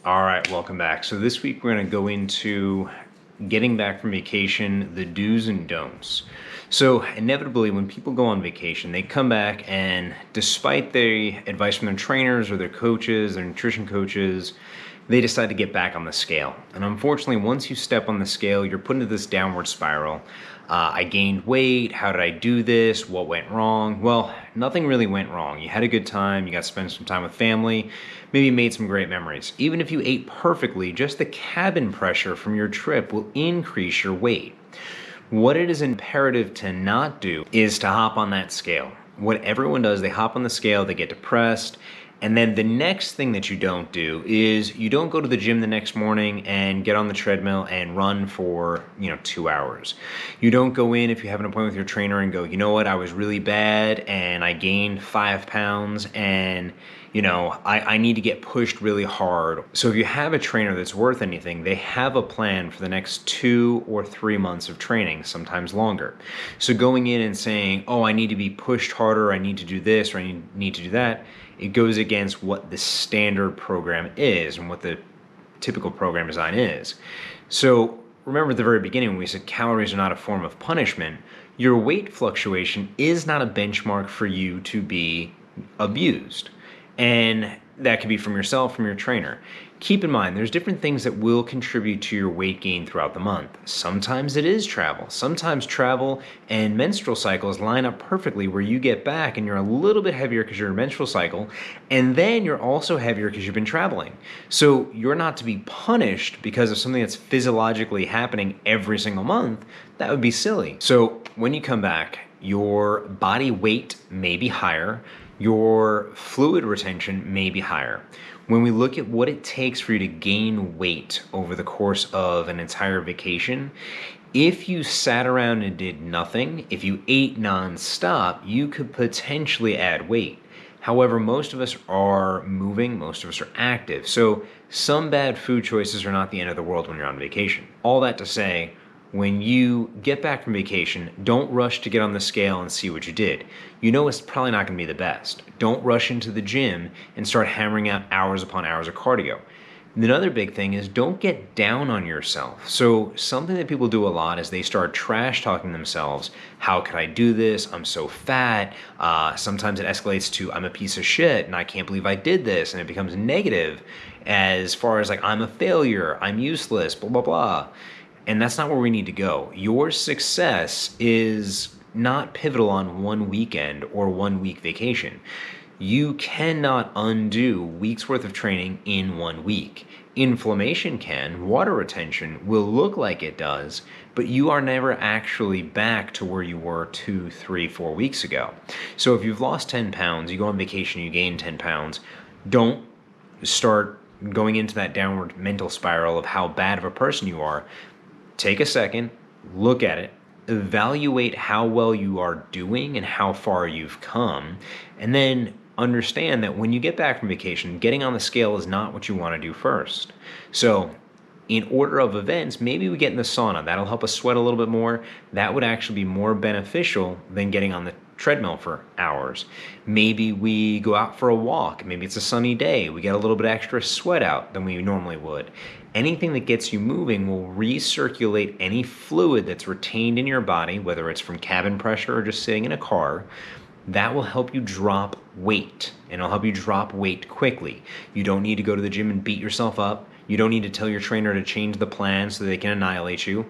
All right, welcome back. So this week we're going to go into getting back from vacation, the do's and don'ts. So inevitably when people go on vacation, they come back and despite the advice from their trainers or their coaches, their nutrition coaches, they decide to get back on the scale. And unfortunately, once you step on the scale, you're put into this downward spiral. I gained weight. How did I do this? What went wrong? Well, nothing really went wrong. You had a good time. You got to spend some time with family. Maybe made some great memories. Even if you ate perfectly, just the cabin pressure from your trip will increase your weight. What it is imperative to not do is to hop on that scale. What everyone does, they hop on the scale, they get depressed, and then the next thing that you don't do is you don't go to the gym the next morning and get on the treadmill and run for 2 hours. You don't go in if you have an appointment with your trainer and go, you know what, I was really bad and I gained 5 pounds and I need to get pushed really hard. So if you have a trainer that's worth anything, they have a plan for the next 2 or 3 months of training, sometimes longer. So going in and saying, oh, I need to be pushed harder, I need to do this, or I need to do that, it goes against what the standard program is and what the typical program design is. So remember at the very beginning when we said calories are not a form of punishment, your weight fluctuation is not a benchmark for you to be abused. And that could be from yourself, from your trainer. Keep in mind, there's different things that will contribute to your weight gain throughout the month. Sometimes it is travel. Sometimes travel and menstrual cycles line up perfectly where you get back and you're a little bit heavier because you're in a menstrual cycle, and then you're also heavier because you've been traveling. So you're not to be punished because of something that's physiologically happening every single month. That would be silly. So when you come back, your body weight may be higher, your fluid retention may be higher. When we look at what it takes for you to gain weight over the course of an entire vacation, if you sat around and did nothing, if you ate nonstop, you could potentially add weight. However, most of us are moving, most of us are active. So some bad food choices are not the end of the world when you're on vacation. All that to say, when you get back from vacation, don't rush to get on the scale and see what you did. You know it's probably not going to be the best. Don't rush into the gym and start hammering out hours upon hours of cardio. And another big thing is don't get down on yourself. So something that people do a lot is they start trash talking themselves. How could I do this? I'm so fat. Sometimes it escalates to I'm a piece of shit and I can't believe I did this. And it becomes negative as far as like I'm a failure, I'm useless, blah, blah, blah. And that's not where we need to go. Your success is not pivotal on one weekend or 1 week vacation. You cannot undo weeks worth of training in 1 week. Inflammation can, water retention will look like it does, but you are never actually back to where you were 2, 3, 4 weeks ago. So if you've lost 10 pounds, you go on vacation, you gain 10 pounds, don't start going into that downward mental spiral of how bad of a person you are. Take a second, look at it, evaluate how well you are doing and how far you've come, and then understand that when you get back from vacation, getting on the scale is not what you want to do first. So in order of events, maybe we get in the sauna. That'll help us sweat a little bit more. That would actually be more beneficial than getting on the treadmill for hours. Maybe we go out for a walk. Maybe it's a sunny day. We get a little bit extra sweat out than we normally would. Anything that gets you moving will recirculate any fluid that's retained in your body, whether it's from cabin pressure or just sitting in a car. That will help you drop weight, and it'll help you drop weight quickly. You don't need to go to the gym and beat yourself up. You don't need to tell your trainer to change the plan so they can annihilate you.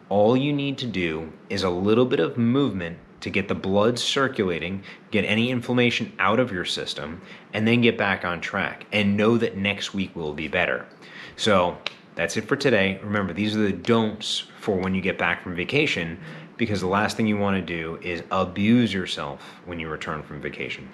All you need to do is a little bit of movement to get the blood circulating, get any inflammation out of your system, and then get back on track. And know that next week will be better. So that's it for today. Remember, these are the don'ts for when you get back from vacation, because the last thing you want to do is abuse yourself when you return from vacation.